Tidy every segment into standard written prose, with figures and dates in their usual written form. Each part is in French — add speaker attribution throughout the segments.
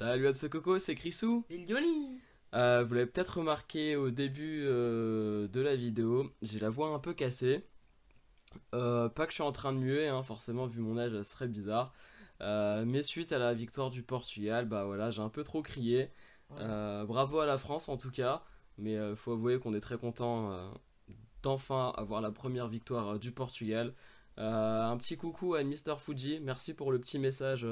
Speaker 1: Salut à ce coco, c'est Chrisou.
Speaker 2: Et Lioli.
Speaker 1: Vous l'avez peut-être remarqué au début de la vidéo, j'ai la voix un peu cassée. Pas que je suis en train de muer, hein, forcément vu mon âge, ça serait bizarre. Mais suite à la victoire du Portugal, bah voilà, j'ai un peu trop crié.
Speaker 2: Ouais.
Speaker 1: Bravo à la France en tout cas, mais faut avouer qu'on est très content d'enfin avoir la première victoire du Portugal. Un petit coucou à Mister Fuji, merci pour le petit message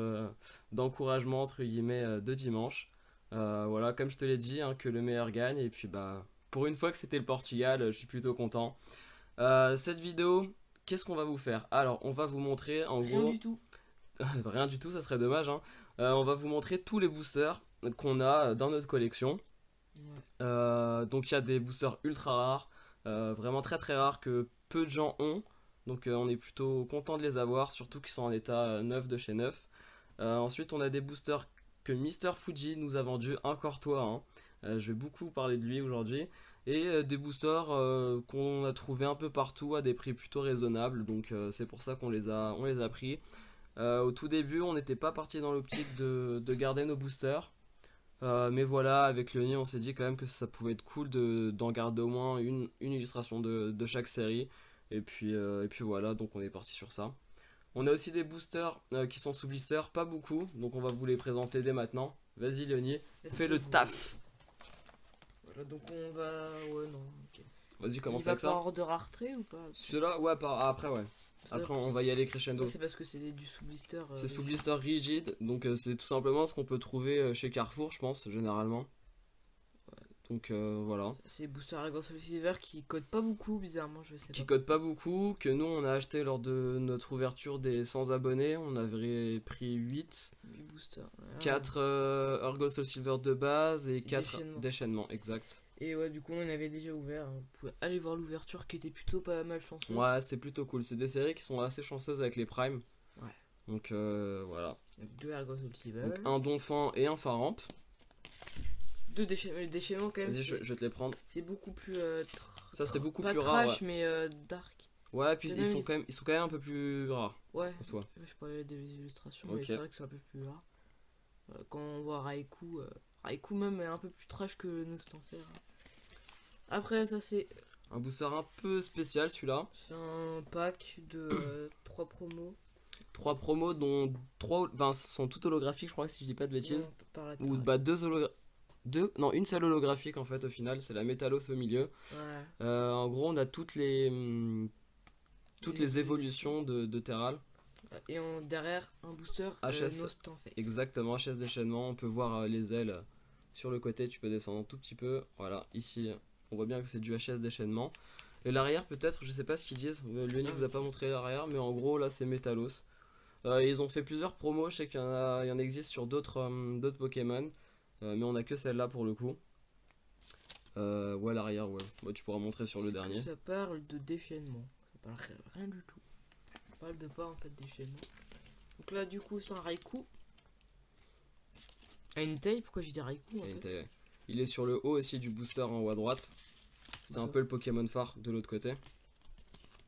Speaker 1: d'encouragement entre guillemets de dimanche. Voilà, comme je te l'ai dit, hein, que le meilleur gagne, et puis bah pour une fois que c'était le Portugal, je suis plutôt content. Cette vidéo, qu'est-ce qu'on va vous faire? Alors, on va vous montrer en
Speaker 2: Rien
Speaker 1: gros,
Speaker 2: du tout.
Speaker 1: rien du tout, ça serait dommage, hein. On va vous montrer tous les boosters qu'on a dans notre collection.
Speaker 2: Ouais.
Speaker 1: Donc il y a des boosters ultra rares, vraiment très très rares que peu de gens ont. Donc on est plutôt content de les avoir, surtout qu'ils sont en état neuf de chez neuf. Ensuite on a des boosters que Mister Fuji nous a vendus, encore toi, hein. Je vais beaucoup parler de lui aujourd'hui. Et des boosters qu'on a trouvé un peu partout à des prix plutôt raisonnables, donc c'est pour ça on les a pris. Au tout début on n'était pas parti dans l'optique de garder nos boosters. Mais voilà, avec le nid, on s'est dit quand même que ça pouvait être cool d'en garder au moins une illustration de chaque série. Et puis voilà, donc on est parti sur ça. On a aussi des boosters qui sont sous blister, pas beaucoup, donc on va vous les présenter dès maintenant. Vas-y Léonie, fais le taf.
Speaker 2: Voilà, donc on va. Ouais, non, ok.
Speaker 1: Vas-y,
Speaker 2: Il
Speaker 1: commence
Speaker 2: va
Speaker 1: avec
Speaker 2: par
Speaker 1: ça.
Speaker 2: ordre de rareté ou pas?
Speaker 1: Ceux-là, ouais, après, ouais.
Speaker 2: Ça,
Speaker 1: Après, on va y aller crescendo.
Speaker 2: ça, c'est parce que c'est du sous-blister.
Speaker 1: C'est sous blister rigide, donc c'est tout simplement ce qu'on peut trouver chez Carrefour, je pense, généralement. Donc voilà.
Speaker 2: C'est les boosters Argos Silver qui codent pas beaucoup, bizarrement, je sais
Speaker 1: Qui
Speaker 2: pas.
Speaker 1: code pas beaucoup, que nous on a acheté lors de notre ouverture des 100 abonnés, on avait pris 8,
Speaker 2: 8 boosters.
Speaker 1: 4 Argo Soul Silver de base et 4
Speaker 2: déchaînement.
Speaker 1: déchaînement, exact.
Speaker 2: Et ouais, du coup, on avait déjà ouvert. Vous pouvez aller voir l'ouverture qui était plutôt pas mal chanceuse.
Speaker 1: Ouais, c'était plutôt cool, c'est des séries qui sont assez chanceuses avec les primes.
Speaker 2: Ouais.
Speaker 1: Donc voilà.
Speaker 2: Donc, 2 Argos Silver.
Speaker 1: Donc un Donphan et un Faramp.
Speaker 2: 2 déchaînements. Les déchaînements, quand même,
Speaker 1: Vas-y, je vais te les prendre.
Speaker 2: c'est beaucoup plus.
Speaker 1: Ça c'est beaucoup
Speaker 2: pas
Speaker 1: plus rare.
Speaker 2: trash,
Speaker 1: Ouais,
Speaker 2: mais dark.
Speaker 1: ouais, puis
Speaker 2: C'est
Speaker 1: ils sont,
Speaker 2: même-
Speaker 1: ils sont quand même un peu plus rares
Speaker 2: Ouais,
Speaker 1: en soi.
Speaker 2: je parlais des illustrations,
Speaker 1: Ok.
Speaker 2: mais c'est vrai que c'est un peu plus rare. Quand on voit Raikou, Raikou même est un peu plus trash que Nostanfer. Après, ça c'est
Speaker 1: Un booster un peu spécial celui-là.
Speaker 2: un pack de 3 promos.
Speaker 1: 3 promos dont 3 enfin, sont toutes holographiques, je crois, si je dis pas de bêtises.
Speaker 2: Non, par la
Speaker 1: Ou
Speaker 2: taille.
Speaker 1: bah non, une seule holographique en fait au final, c'est la Métalos au milieu.
Speaker 2: Ouais.
Speaker 1: En gros, on a toutes les évolutions de Terral.
Speaker 2: Et derrière, un booster
Speaker 1: HS.
Speaker 2: Nostanfer.
Speaker 1: Exactement, HS déchaînement. On peut voir les ailes sur le côté, tu peux descendre un tout petit peu. Voilà, ici, on voit bien que c'est du HS déchaînement. Et l'arrière, peut-être, je sais pas ce qu'ils disent. Leonie vous a pas montré l'arrière, mais en gros, là, c'est Métalos. Ils ont fait plusieurs promos, je sais il y en existe sur d'autres Pokémon. Mais on a que celle-là pour le coup. Ouais, l'arrière, ouais. Bah, tu pourras montrer sur le dernier.
Speaker 2: Ça parle de déchaînement. Ça parle rien du tout. Ça parle de pas en fait déchaînement. Donc là, du coup, c'est un Raikou. Entei, pourquoi j'ai dit Raikou en
Speaker 1: C'est
Speaker 2: fait?
Speaker 1: une taille. Il est sur le haut aussi du booster en haut à droite. C'était un peu le Pokémon phare de l'autre côté.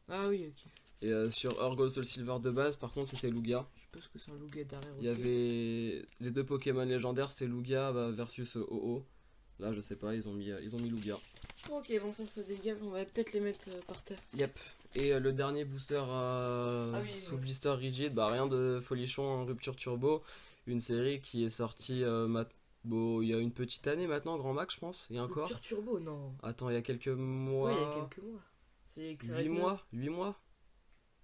Speaker 2: Ah oui, ok.
Speaker 1: Et sur Urgol Soul Silver de base, par contre, c'était Lugia.
Speaker 2: Je pense que c'est un Lugia derrière
Speaker 1: Il y
Speaker 2: aussi.
Speaker 1: avait les deux Pokémon légendaires, c'est Lugia versus OO. Là, je sais pas, ils ont mis Lugia.
Speaker 2: Ok, bon, ça dégage. On va peut-être les mettre par terre.
Speaker 1: Yep. Et le dernier booster
Speaker 2: Oui,
Speaker 1: sous
Speaker 2: ouais.
Speaker 1: blister rigide, bah rien de folichon, rupture turbo. Une série qui est sortie bon, il y a une petite année maintenant, grand max, je pense. Il y a encore.
Speaker 2: Rupture Turbo, non.
Speaker 1: Attends, il y a quelques mois.
Speaker 2: Ouais, il y a quelques mois. C'est
Speaker 1: 8 mois 8 mois.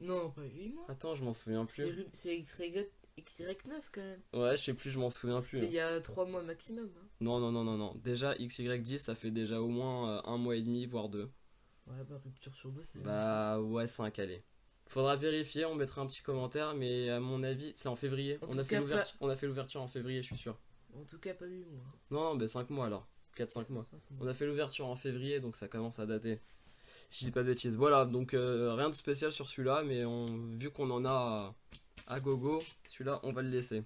Speaker 2: Non, pas 8 mois.
Speaker 1: Attends, je m'en souviens plus.
Speaker 2: C'est XY9 quand même.
Speaker 1: Ouais, je sais plus, je m'en souviens plus.
Speaker 2: C'était il y a 3 mois maximum. Hein.
Speaker 1: Non, non, non, non, non. Déjà, XY10, ça fait déjà au moins un mois et demi, voire deux.
Speaker 2: Ouais, bah Rupture Turbo, c'est.
Speaker 1: Bah ouais, 5, allez. Faudra vérifier, on mettra un petit commentaire, mais à mon avis, c'est en février.
Speaker 2: En
Speaker 1: On a
Speaker 2: tout
Speaker 1: fait
Speaker 2: cas,
Speaker 1: l'ouverture on a fait l'ouverture en février, je suis sûr.
Speaker 2: En tout cas, pas 8 mois.
Speaker 1: Non, non, bah 5 mois alors. 4-5 mois.
Speaker 2: 5
Speaker 1: On
Speaker 2: mois.
Speaker 1: a fait l'ouverture en février, donc ça commence à dater. Si je dis pas de bêtises. Voilà, donc rien de spécial sur celui-là, mais vu qu'on en a à gogo, celui-là, on va le laisser.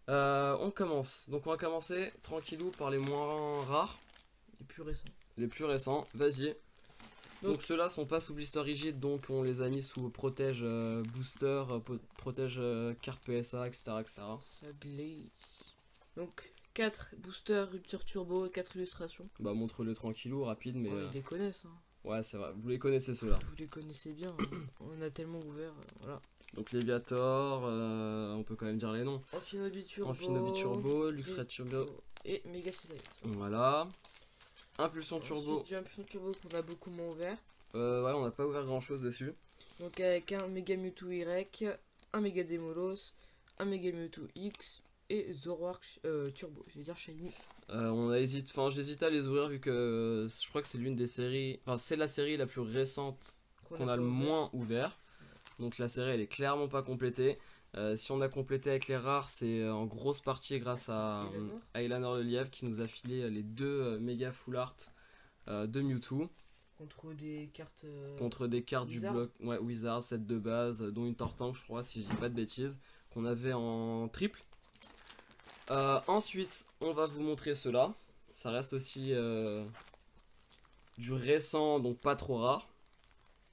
Speaker 1: On commence. Donc on va commencer tranquillou par les moins rares,
Speaker 2: Les plus récents.
Speaker 1: les plus récents. Vas-y. Donc ceux-là sont pas sous blister rigide, donc on les a mis sous protège booster, protège carte PSA, etc., etc.
Speaker 2: Ça glace. Donc, 4 boosters Rupture Turbo, 4 illustrations.
Speaker 1: Bah montre-le tranquillou, rapide, mais...
Speaker 2: Ils les connaissent. Hein.
Speaker 1: Ouais, c'est vrai, vous les connaissez ceux-là.
Speaker 2: Vous les connaissez bien, hein. On a tellement ouvert, voilà.
Speaker 1: Donc Léviator, on peut quand même dire les noms.
Speaker 2: Amphinobi Turbo,
Speaker 1: Amphinobi Turbo, Luxray Turbo
Speaker 2: et Mega Cisaille.
Speaker 1: Voilà. Impulsion Turbo.
Speaker 2: Ensuite, Impulsion Turbo qu'on a beaucoup moins ouvert.
Speaker 1: Ouais, on n'a pas ouvert grand chose dessus.
Speaker 2: Donc avec un Mega Mewtwo Y, un Mega Demolos, un Mega Mewtwo X et Zoroark Turbo. Je vais dire Shiny.
Speaker 1: J'hésitais à les ouvrir vu que je crois que c'est l'une des séries. Enfin, c'est la série la plus récente qu'on a le moins ouvert. Donc la série elle est clairement pas complétée. Si on a complété avec les rares, c'est en grosse partie grâce à Highlander le Lièvre qui nous a filé les 2 méga full art de Mewtwo.
Speaker 2: Contre des cartes.
Speaker 1: Contre des cartes
Speaker 2: Wizard.
Speaker 1: du bloc. Ouais, Wizard, set de base, dont une Tortank, je crois, si je dis pas de bêtises, qu'on avait en triple. Ensuite, on va vous montrer cela. Ça reste aussi du récent, donc pas trop rare.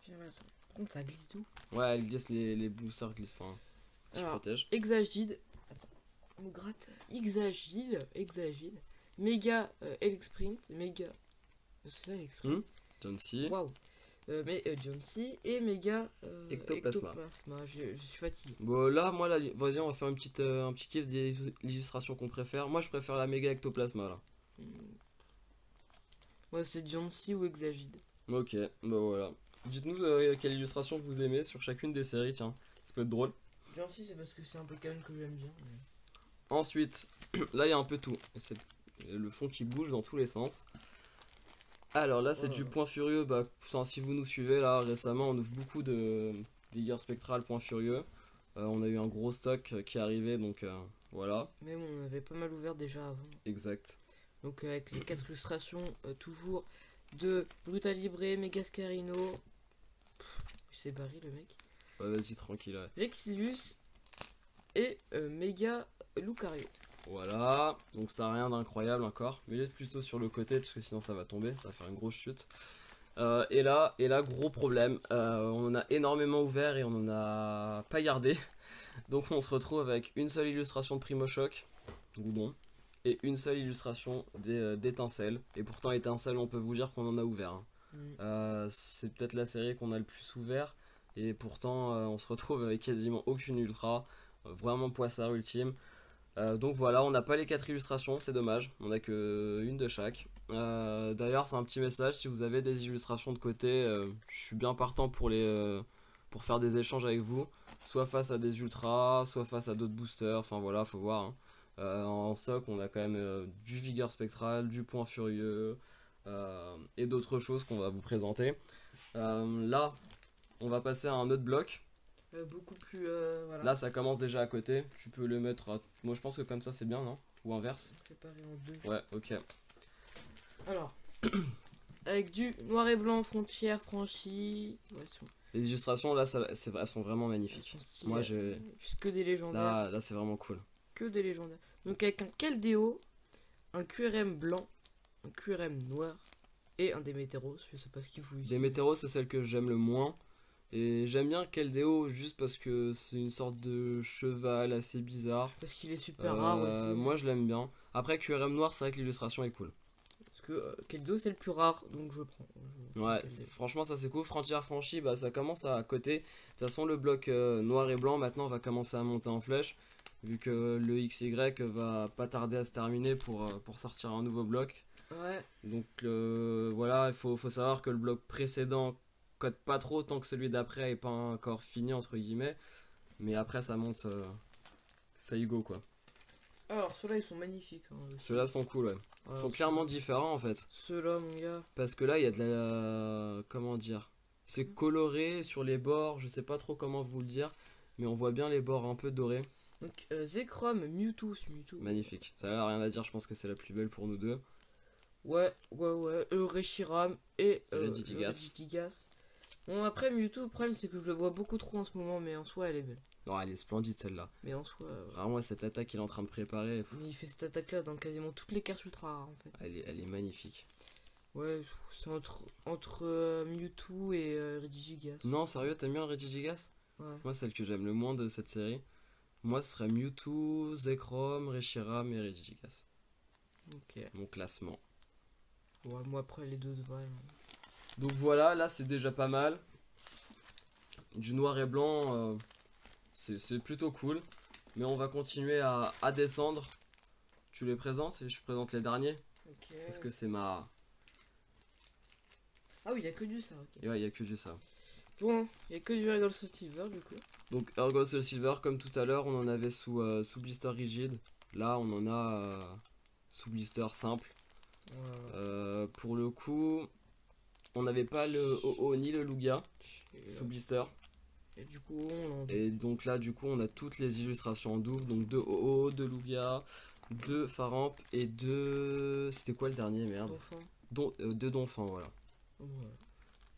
Speaker 2: Par contre, ça glisse de ouf.
Speaker 1: Ouais, elle glisse, les boosters glissent, enfin, qui protègent.
Speaker 2: Exagide. Attends, on gratte. Exagile. Méga Elix Sprint. Méga. C'est ça, Elix Sprint.
Speaker 1: Jonesy.
Speaker 2: Waouh. Mais Jonesy et méga
Speaker 1: Ectoplasma.
Speaker 2: Je suis fatigué.
Speaker 1: Bon, là, vas-y, on va faire un petit kiff des illustrations qu'on préfère. Moi, je préfère la méga Ectoplasma là.
Speaker 2: Ouais, c'est Jonesy ou Exagide.
Speaker 1: Ok, bah voilà. Dites-nous quelle illustration vous aimez sur chacune des séries, tiens, ça peut être drôle.
Speaker 2: Jonesy, c'est parce que c'est un Pokémon que j'aime bien. Mais...
Speaker 1: Ensuite, là, il y a un peu tout. C'est le fond qui bouge dans tous les sens. Alors là, c'est du Point Furieux. Bah, si vous nous suivez, là, récemment, on ouvre beaucoup de Vigueur Spectrale, Point Furieux. On a eu un gros stock qui est arrivé, donc voilà.
Speaker 2: Mais bon, on avait pas mal ouvert déjà avant.
Speaker 1: Exact.
Speaker 2: Donc avec les 4 illustrations, toujours de Brutal Libre, Megascarino. Il s'est barré le mec.
Speaker 1: Ouais, vas-y, tranquille. Ouais.
Speaker 2: Rexilius et Mega Lucario.
Speaker 1: Voilà, donc ça n'a rien d'incroyable encore. Mais il est plutôt sur le côté parce que sinon ça va tomber, ça va faire une grosse chute. Et là, gros problème. On en a énormément ouvert et on en a pas gardé. Donc on se retrouve avec une seule illustration de Primo Choc, Goudon, et une seule illustration d'étincelles. Et pourtant, étincelles, on peut vous dire qu'on en a ouvert. Hein. C'est peut-être la série qu'on a le plus ouvert. Et pourtant, on se retrouve avec quasiment aucune ultra. Vraiment poissard ultime. Donc voilà, on n'a pas les 4 illustrations, c'est dommage, on n'a que une de chaque. D'ailleurs, c'est un petit message, si vous avez des illustrations de côté, je suis bien partant pour pour faire des échanges avec vous, soit face à des ultras, soit face à d'autres boosters, enfin voilà, faut voir. Hein. En stock, on a quand même du Vigueur Spectral, du Point Furieux et d'autres choses qu'on va vous présenter. Là, on va passer à un autre bloc.
Speaker 2: Beaucoup plus. Voilà.
Speaker 1: Là, ça commence déjà à côté. Tu peux le mettre à... Moi, je pense que comme ça, c'est bien, non? Ou inverse?
Speaker 2: Séparé en deux.
Speaker 1: Ouais, ok.
Speaker 2: Alors, avec du noir et blanc, frontière franchie. Ouais,
Speaker 1: les illustrations, là, elles sont vraiment magnifiques. Moi, j'ai...
Speaker 2: Que des légendaires.
Speaker 1: Là, c'est vraiment cool.
Speaker 2: Que des légendaires. Donc, avec un Keldeo, un QRM blanc, un QRM noir et un Démétéros. Je sais pas ce qu'il vous dit.
Speaker 1: Démétéros, c'est celle que j'aime le moins. Et j'aime bien Keldeo juste parce que c'est une sorte de cheval assez bizarre.
Speaker 2: Parce qu'il est super rare aussi.
Speaker 1: Moi je l'aime bien. Après QRM noir, c'est vrai que l'illustration est cool.
Speaker 2: Parce que Keldeo c'est le plus rare, donc je prends.
Speaker 1: Ouais, franchement ça c'est cool. Frontière franchie, bah ça commence à côté. De toute façon le bloc noir et blanc maintenant va commencer à monter en flèche. Vu que le XY va pas tarder à se terminer pour sortir un nouveau bloc.
Speaker 2: Ouais.
Speaker 1: Donc voilà, il faut savoir que le bloc précédent code pas trop tant que celui d'après est pas encore fini entre guillemets, mais après ça monte, ça y go quoi.
Speaker 2: Alors ceux-là ils sont magnifiques. Hein,
Speaker 1: ceux-là sont cool, ouais. Ils sont clairement différents en fait.
Speaker 2: Ceux-là mon gars.
Speaker 1: Parce que là il y a de la... comment dire, c'est coloré sur les bords, je sais pas trop comment vous le dire, mais on voit bien les bords un peu dorés.
Speaker 2: Donc Zekrom, Mewtwo.
Speaker 1: Magnifique, ça n'a rien à dire, je pense que c'est la plus belle pour nous deux.
Speaker 2: Ouais, Reshiram et
Speaker 1: Regigigas.
Speaker 2: Bon après Mewtwo, le problème c'est que je le vois beaucoup trop en ce moment, mais en soi elle est belle.
Speaker 1: Non, elle est splendide celle-là.
Speaker 2: Mais en soi...
Speaker 1: Vraiment cette attaque qu'il est en train de préparer.
Speaker 2: Mais il fait cette attaque là dans quasiment toutes les cartes ultra rares en fait.
Speaker 1: Elle est magnifique.
Speaker 2: Ouais, c'est entre Mewtwo et Regigigas.
Speaker 1: Non, sérieux, t'aimes bien Regigigas?
Speaker 2: Ouais.
Speaker 1: Moi, celle que j'aime le moins de cette série, moi, ce serait Mewtwo, Zekrom, Reshiram et Regigigas.
Speaker 2: Ok.
Speaker 1: mon classement.
Speaker 2: Ouais, moi après les deux se valent.
Speaker 1: Donc voilà, là c'est déjà pas mal. Du noir et blanc, c'est plutôt cool. Mais on va continuer à descendre. Tu les présentes et je présente les derniers.
Speaker 2: Ok.
Speaker 1: Parce que c'est ma...
Speaker 2: Ah oui, il y a que du ça, ok.
Speaker 1: Et ouais, il y a que du ça.
Speaker 2: Bon, il y a que du Regal Silver du coup.
Speaker 1: Donc Ergo Soul Silver, comme tout à l'heure, on en avait sous blister rigide. Là, on en a sous blister simple.
Speaker 2: Ouais.
Speaker 1: Pour le coup, on n'avait pas le OO ni le Lugia sous blister.
Speaker 2: Et du coup, on en...
Speaker 1: Et donc là, du coup, on a toutes les illustrations en double. Donc 2 OO, 2 Lugia, 2 Faramp et 2... C'était quoi le dernier, merde?
Speaker 2: Dauphin.
Speaker 1: 2 Donphan, voilà.
Speaker 2: Voilà.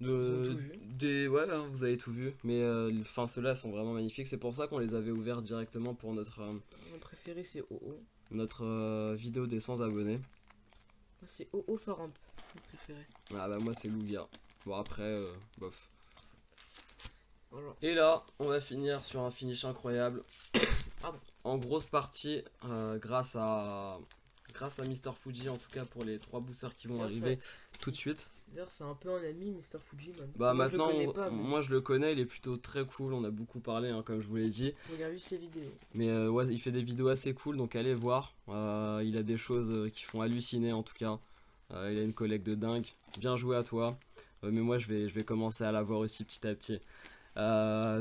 Speaker 1: Ils
Speaker 2: ont tout vu.
Speaker 1: Ouais, hein, vous avez tout vu. Mais enfin, ceux-là sont vraiment magnifiques. C'est pour ça qu'on les avait ouverts directement pour notre,
Speaker 2: Mon préféré c'est OO.
Speaker 1: notre vidéo des 100 abonnés.
Speaker 2: Moi c'est OO Faramp, mon préféré.
Speaker 1: Ah bah moi c'est Lugia. Bon après, bof.
Speaker 2: Voilà.
Speaker 1: Et là, on va finir sur un finish incroyable.
Speaker 2: Pardon.
Speaker 1: En grosse partie, grâce à Mr Fuji, en tout cas pour les 3 boosters qui vont arriver tout de suite.
Speaker 2: D'ailleurs, c'est un peu un ami, Mr Fuji. Man.
Speaker 1: Bah
Speaker 2: moi,
Speaker 1: maintenant,
Speaker 2: je le connais pas, mais...
Speaker 1: moi je le connais, il est plutôt très cool, on a beaucoup parlé, hein, comme je vous l'ai dit.
Speaker 2: Je regarde juste ses vidéos.
Speaker 1: Mais ouais, il fait des vidéos assez cool, donc allez voir. Il a des choses qui font halluciner en tout cas. Il a une collecte de dingue. Bien joué à toi. Mais moi je vais commencer à la voir aussi petit à petit.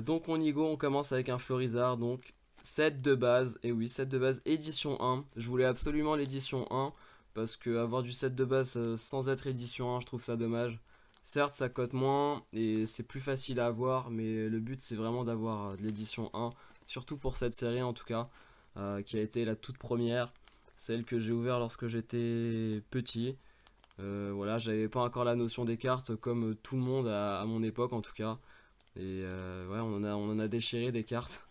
Speaker 1: Donc on y go, on commence avec un Florizard, donc set de base, et oui, set de base édition 1. Je voulais absolument l'édition 1, parce que avoir du set de base sans être édition 1, je trouve ça dommage. Certes, ça cote moins, et c'est plus facile à avoir, mais le but c'est vraiment d'avoir de l'édition 1, surtout pour cette série en tout cas, qui a été la toute première, celle que j'ai ouverte lorsque j'étais petit. Voilà, j'avais pas encore la notion des cartes comme tout le monde à mon époque en tout cas. Et ouais, on en a déchiré des cartes.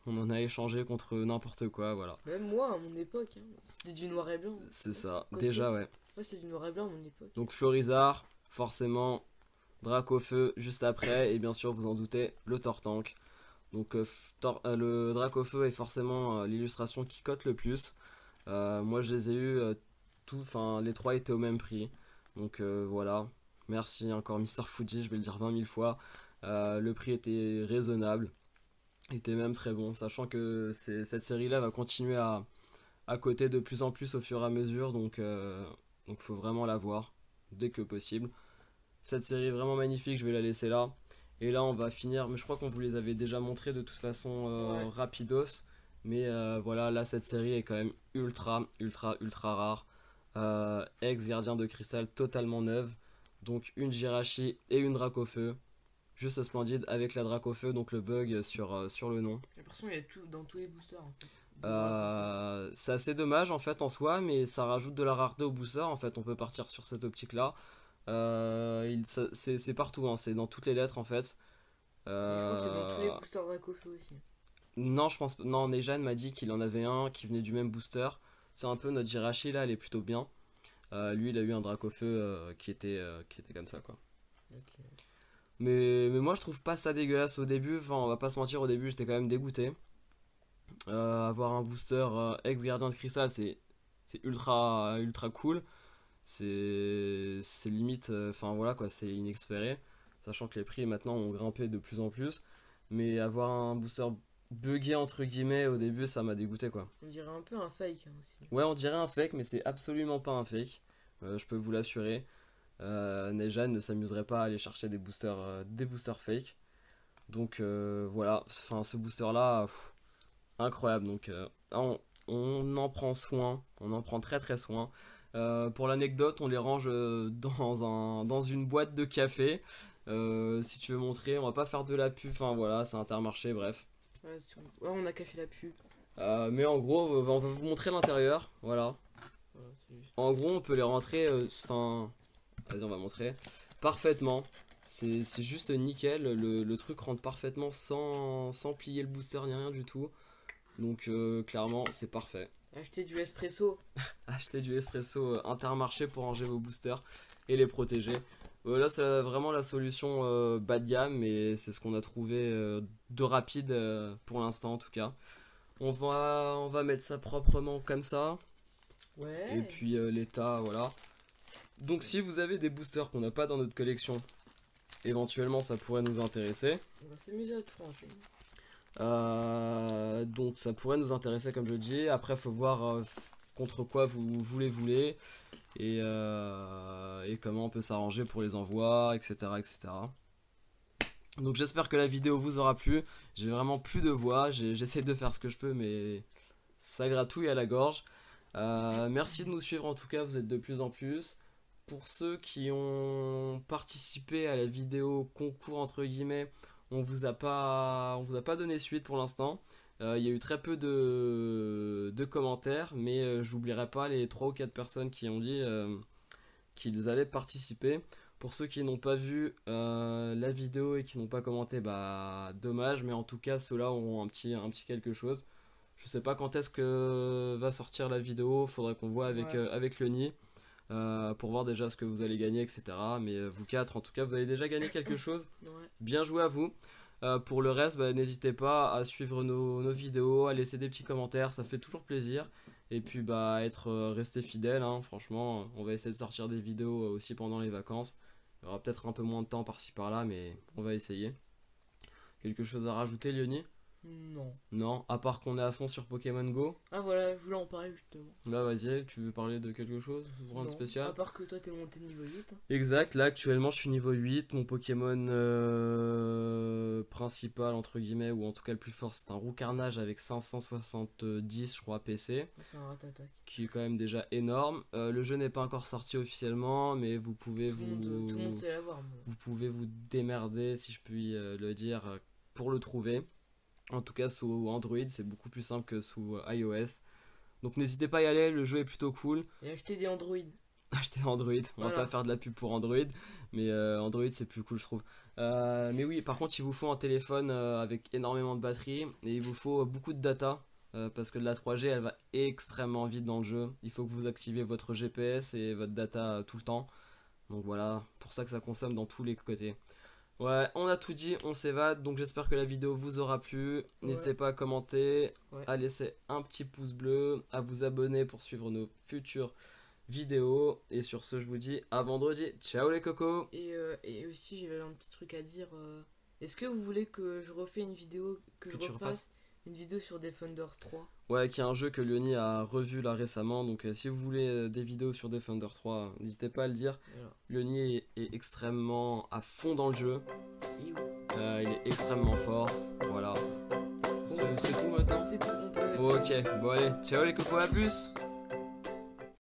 Speaker 1: On en a échangé contre n'importe quoi, voilà.
Speaker 2: Même moi, à mon époque, hein, c'était du noir et blanc.
Speaker 1: C'est ça,
Speaker 2: Quoique.
Speaker 1: déjà, ouais.
Speaker 2: Ouais, c'était du noir et blanc à mon époque.
Speaker 1: Donc Florizard, forcément, Dracofeu juste après, et bien sûr, vous en doutez, le Tortank. Donc le Dracofeu est forcément l'illustration qui cote le plus. Moi, je les ai eu, enfin, les 3 étaient au même prix. Donc voilà, merci encore Mr Fuji, je vais le dire 20 000 fois. Le prix était raisonnable, était même très bon, sachant que cette série là va continuer à coter de plus en plus au fur et à mesure, donc faut vraiment la voir dès que possible. Cette série est vraiment magnifique, je vais la laisser là. Et là on va finir, mais je crois qu'on vous les avait déjà montré de toute façon
Speaker 2: Ouais.
Speaker 1: rapidos. Mais voilà, là cette série est quand même ultra rare. Ex-gardien de cristal totalement neuve. Donc une Jirachi et une Dracofeu. Juste splendide avec la Dracofeu, donc le bug sur le nom.
Speaker 2: J'ai l'impression qu'il y a tout dans tous les boosters en fait.
Speaker 1: C'est assez dommage en fait en soi, mais ça rajoute de la rareté au booster. En fait, on peut partir sur cette optique là. C'est partout, hein, c'est dans toutes les lettres en fait.
Speaker 2: Je crois que c'est dans tous les boosters Dracofeu aussi.
Speaker 1: Non, je pense non. Nejan m'a dit qu'il en avait un qui venait du même booster. C'est un peu notre Jirachi là, elle est plutôt bien. Lui, il a eu un Dracofeu qui était comme ça quoi.
Speaker 2: Okay.
Speaker 1: Mais moi je trouve pas ça dégueulasse au début, enfin on va pas se mentir, au début j'étais quand même dégoûté. Avoir un booster ex-gardien de cristal c'est ultra cool. C'est limite, enfin voilà quoi, c'est inespéré. Sachant que les prix maintenant ont grimpé de plus en plus. Mais avoir un booster buggé entre guillemets au début ça m'a dégoûté quoi.
Speaker 2: On dirait un peu un fake hein, aussi.
Speaker 1: Ouais, on dirait un fake mais c'est absolument pas un fake. Je peux vous l'assurer. Nejan ne s'amuserait pas à aller chercher des boosters fake. Donc voilà, enfin ce booster là, incroyable. Donc on en prend soin, on en prend très soin. Pour l'anecdote, on les range dans une boîte de café. Si tu veux montrer, on va pas faire de la pub, enfin voilà, c'est Intermarché, bref.
Speaker 2: Ouais, on a qu'à faire la pub.
Speaker 1: Mais en gros, on va vous montrer l'intérieur, voilà.
Speaker 2: Voilà,
Speaker 1: en gros, on peut les rentrer, enfin... Vas-y, on va montrer. Parfaitement. C'est juste nickel. Le truc rentre parfaitement sans plier le booster ni rien du tout. Donc clairement, c'est parfait.
Speaker 2: Acheter du espresso.
Speaker 1: Achetez du espresso Intermarché pour ranger vos boosters et les protéger. Là, c'est vraiment la solution bas de gamme, mais c'est ce qu'on a trouvé de rapide pour l'instant en tout cas. On va mettre ça proprement comme ça.
Speaker 2: Ouais.
Speaker 1: Et puis l'état, voilà. Donc si vous avez des boosters qu'on n'a pas dans notre collection, éventuellement ça pourrait nous intéresser.
Speaker 2: On va s'amuser à tout ranger.
Speaker 1: Donc ça pourrait nous intéresser comme je dis. Après faut voir contre quoi vous voulez et comment on peut s'arranger pour les envois, etc. etc. Donc j'espère que la vidéo vous aura plu. J'ai vraiment plus de voix, j'essaie de faire ce que je peux mais ça gratouille à la gorge. Merci de nous suivre en tout cas, vous êtes de plus en plus. Pour ceux qui ont participé à la vidéo concours entre guillemets, on vous a pas donné suite pour l'instant. Il y a eu très peu de commentaires, mais j'oublierai pas les 3 ou 4 personnes qui ont dit qu'ils allaient participer. Pour ceux qui n'ont pas vu la vidéo et qui n'ont pas commenté, bah dommage, mais en tout cas ceux-là auront un petit quelque chose. Je sais pas quand est-ce que va sortir la vidéo, faudrait qu'on voit avec,
Speaker 2: Ouais.
Speaker 1: avec le nid. Pour voir déjà ce que vous allez gagner, etc. Mais vous 4, en tout cas, vous avez déjà gagné quelque chose.
Speaker 2: Ouais.
Speaker 1: Bien joué à vous. Pour le reste, bah, n'hésitez pas à suivre nos vidéos, à laisser des petits commentaires, ça fait toujours plaisir. Et puis bah être resté fidèle, hein, franchement, on va essayer de sortir des vidéos aussi pendant les vacances. Il y aura peut-être un peu moins de temps par-ci par-là, mais on va essayer. Quelque chose à rajouter, Léonie?
Speaker 2: Non.
Speaker 1: Non, à part qu'on est à fond sur Pokémon Go.
Speaker 2: Ah voilà, je voulais en parler justement.
Speaker 1: Là, vas-y, tu veux parler de quelque chose? Rien de
Speaker 2: Non,
Speaker 1: spécial?
Speaker 2: à part que toi t'es monté niveau 8. Hein.
Speaker 1: Exact, là actuellement je suis niveau 8, mon Pokémon principal entre guillemets, ou en tout cas le plus fort, c'est un Roucarnage avec 570 je crois PC,
Speaker 2: C'est un rat-attaque.
Speaker 1: qui est quand même déjà énorme. Le jeu n'est pas encore sorti officiellement, mais vous pouvez
Speaker 2: Tout le monde sait l'avoir. Moi.
Speaker 1: vous pouvez vous démerder si je puis le dire pour le trouver. En tout cas sous Android c'est beaucoup plus simple que sous iOS. Donc n'hésitez pas à y aller, le jeu est plutôt cool.
Speaker 2: Et acheter des Android.
Speaker 1: Acheter Android, on va
Speaker 2: Voilà.
Speaker 1: pas faire de la pub pour Android, mais Android c'est plus cool je trouve. Mais oui, par contre il vous faut un téléphone avec énormément de batterie et il vous faut beaucoup de data parce que de la 3G elle va extrêmement vite dans le jeu. Il faut que vous activiez votre GPS et votre data tout le temps. Donc voilà, pour ça que ça consomme dans tous les côtés. Ouais, on a tout dit, on s'évade, donc j'espère que la vidéo vous aura plu. N'hésitez pas à commenter,
Speaker 2: Ouais.
Speaker 1: à laisser un petit pouce bleu, à vous abonner pour suivre nos futures vidéos. Et sur ce, je vous dis à vendredi. Ciao les cocos!
Speaker 2: Et aussi j'avais un petit truc à dire. Est-ce que vous voulez que je refais une vidéo,
Speaker 1: Que tu refasses
Speaker 2: une vidéo sur Defenders 3?
Speaker 1: Ouais, qui est un jeu que Leonie a revu là récemment. Donc si vous voulez des vidéos sur Defender 3, n'hésitez pas à le dire.
Speaker 2: Voilà.
Speaker 1: Leonie est extrêmement à fond dans le jeu.
Speaker 2: Et oui.
Speaker 1: Il est extrêmement fort. Voilà. C'est tout maintenant?
Speaker 2: C'est tout, on peut
Speaker 1: Ok, bon allez, ciao les cocos, à plus!